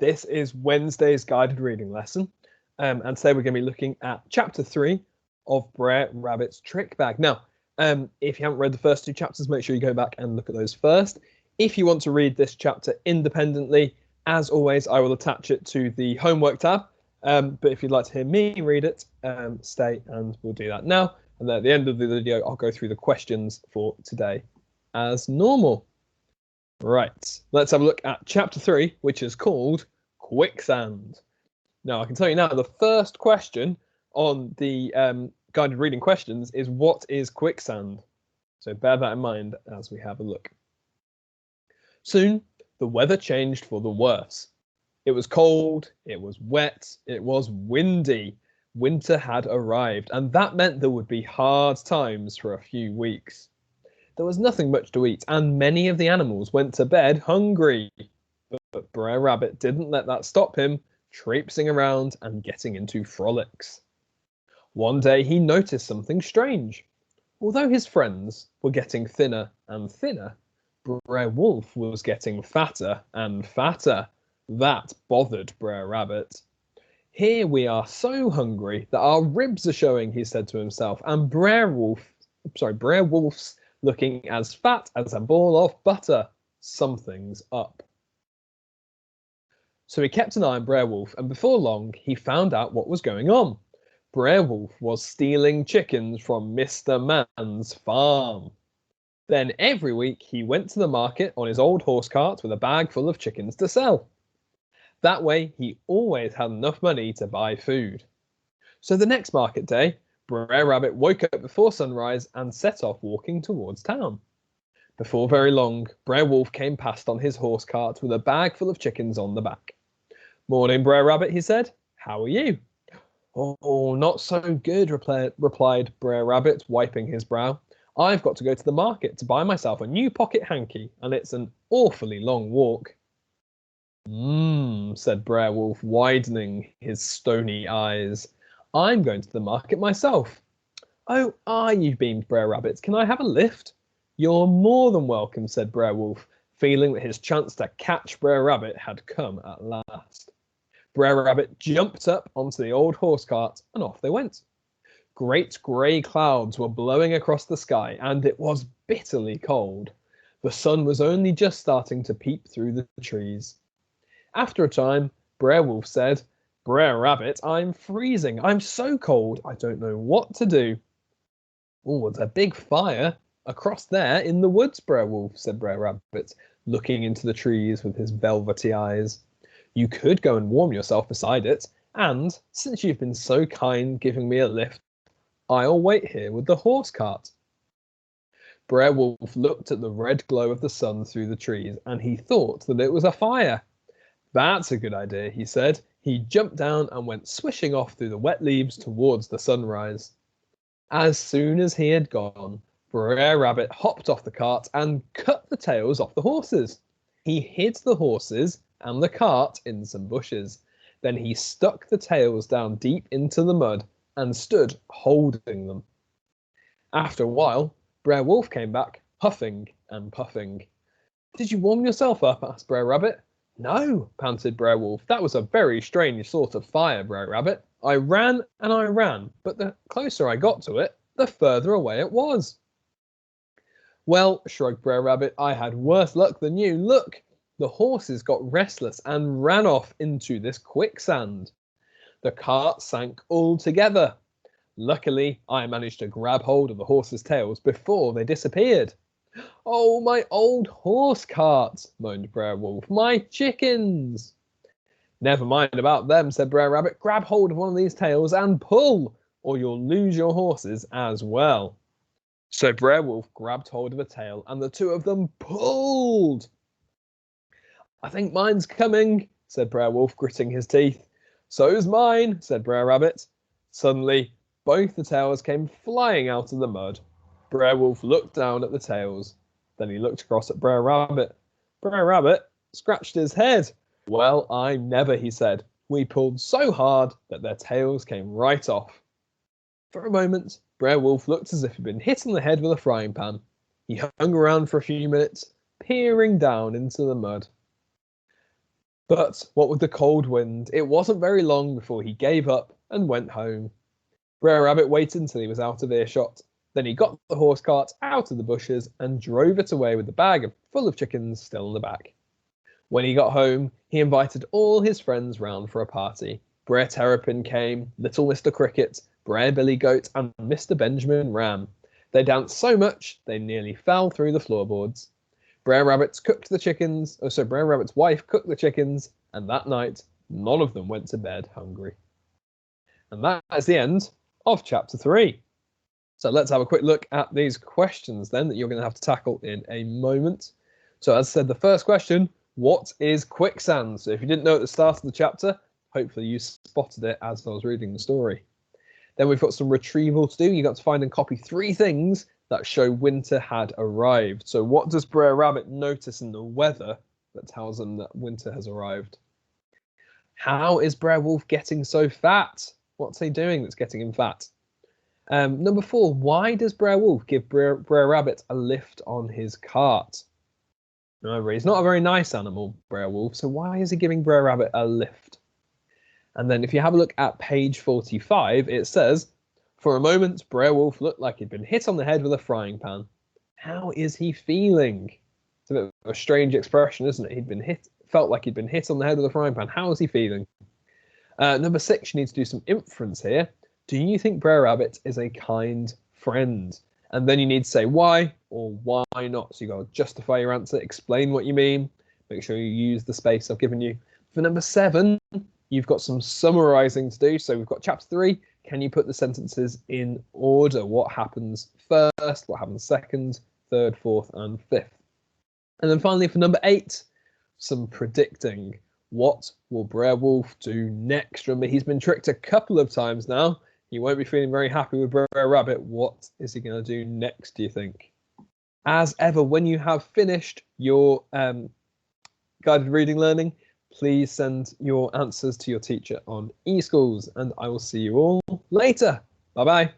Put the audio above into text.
This is Wednesday's guided reading lesson, and today we're going to be looking at Chapter 3 of Brer Rabbit's Trick Bag. Now, if you haven't read the first two chapters, make sure you go back and look at those first. If you want to read this chapter independently, as always, I will attach it to the homework tab. But if you'd like to hear me read it, stay and we'll do that now. And then at the end of the video, I'll go through the questions for today as normal. Right, let's have a look at Chapter 3, which is called Quicksand. Now, I can tell you now, the first question on the guided reading questions is, what is quicksand? So bear that in mind as we have a look. Soon, the weather changed for the worse. It was cold, it was wet, it was windy. Winter had arrived, and that meant there would be hard times for a few weeks. There was nothing much to eat, and many of the animals went to bed hungry. But Brer Rabbit didn't let that stop him traipsing around and getting into frolics. One day he noticed something strange. Although his friends were getting thinner and thinner, Brer Wolf was getting fatter and fatter. That bothered Brer Rabbit. Here we are so hungry that our ribs are showing, he said to himself, and Brer Wolf's looking as fat as a ball of butter. Something's up. So he kept an eye on Brer Wolf, and before long he found out what was going on. Brer Wolf was stealing chickens from Mr. Man's farm. Then every week he went to the market on his old horse cart with a bag full of chickens to sell. That way he always had enough money to buy food. So the next market day, Brer Rabbit woke up before sunrise and set off walking towards town. Before very long, Brer Wolf came past on his horse cart with a bag full of chickens on the back. "Morning, Brer Rabbit," he said. "How are you?" "Oh, not so good," replied Brer Rabbit, wiping his brow. "I've got to go to the market to buy myself a new pocket hanky, and it's an awfully long walk." Said Brer Wolf, widening his stony eyes. "I'm going to the market myself." "Oh, are you?" beamed Brer Rabbit. "Can I have a lift?" "You're more than welcome," said Brer Wolf, feeling that his chance to catch Brer Rabbit had come at last. Brer Rabbit jumped up onto the old horse cart and off they went. Great grey clouds were blowing across the sky and it was bitterly cold. The sun was only just starting to peep through the trees. After a time, Brer Wolf said, "Brer Rabbit, I'm freezing. I'm so cold, I don't know what to do." "Oh, there's a big fire across there in the woods, Brer Wolf," said Brer Rabbit, looking into the trees with his velvety eyes. "You could go and warm yourself beside it, and since you've been so kind giving me a lift, I'll wait here with the horse cart." Brer Wolf looked at the red glow of the sun through the trees, and he thought that it was a fire. "That's a good idea," he said. He jumped down and went swishing off through the wet leaves towards the sunrise. As soon as he had gone, Brer Rabbit hopped off the cart and cut the tails off the horses. He hid the horses and the cart in some bushes. Then he stuck the tails down deep into the mud and stood holding them. After a while, Brer Wolf came back, huffing and puffing. "Did you warm yourself up?" asked Brer Rabbit. "No," panted Brer Wolf. "That was a very strange sort of fire, Brer Rabbit. I ran and I ran, but the closer I got to it, the further away it was." "Well," shrugged Brer Rabbit, "I had worse luck than you. Look, the horses got restless and ran off into this quicksand. The cart sank altogether. Luckily, I managed to grab hold of the horses' tails before they disappeared." "Oh, my old horse cart," moaned Brer Wolf. "My chickens." "Never mind about them," said Brer Rabbit. "Grab hold of one of these tails and pull, or you'll lose your horses as well." So Brer Wolf grabbed hold of a tail and the two of them pulled. "I think mine's coming," said Brer Wolf, gritting his teeth. "So's mine," said Brer Rabbit. Suddenly, both the tails came flying out of the mud. Brer Wolf looked down at the tails. Then he looked across at Brer Rabbit. Brer Rabbit scratched his head. "Well, I never," he said. "We pulled so hard that their tails came right off." For a moment, Brer Wolf looked as if he'd been hit on the head with a frying pan. He hung around for a few minutes, peering down into the mud. But what with the cold wind, it wasn't very long before he gave up and went home. Brer Rabbit waited until he was out of earshot. Then he got the horse cart out of the bushes and drove it away with the bag full of chickens still in the back. When he got home, he invited all his friends round for a party. Brer Terrapin came, Little Mr. Cricket, Brer Billy Goat, and Mr. Benjamin Ram. They danced so much they nearly fell through the floorboards. Brer Rabbit's wife cooked the chickens, and that night none of them went to bed hungry. And that is the end of chapter 3. So let's have a quick look at these questions then that you're going to have to tackle in a moment. So as I said, the first question, what is quicksand? So if you didn't know at the start of the chapter, hopefully you spotted it as I was reading the story. Then we've got some retrieval to do. You've got to find and copy 3 things that show winter had arrived. So what does Brer Rabbit notice in the weather that tells him that winter has arrived? How is Brer Wolf getting so fat? What's he doing that's getting him fat? Number 4, why does Brer Wolf give Brer Rabbit a lift on his cart? Remember, he's not a very nice animal, Brer Wolf, so why is he giving Brer Rabbit a lift? And then if you have a look at page 45, it says, for a moment, Brer Wolf looked like he'd been hit on the head with a frying pan. How is he feeling? It's a bit of a strange expression, isn't it? Felt like he'd been hit on the head with a frying pan. How is he feeling? Number 6, you need to do some inference here. Do you think Brer Rabbit is a kind friend? And then you need to say why or why not. So you got to justify your answer, explain what you mean, make sure you use the space I've given you. For number 7, you've got some summarizing to do. So we've got chapter 3. Can you put the sentences in order? What happens first? What happens second, third, fourth, and fifth? And then finally, for number 8, some predicting. What will Brer Wolf do next? Remember, he's been tricked a couple of times now. He won't be feeling very happy with Brer Rabbit. What is he going to do next, do you think? As ever, when you have finished your guided reading learning, please send your answers to your teacher on eSchools, and I will see you all later. Bye-bye.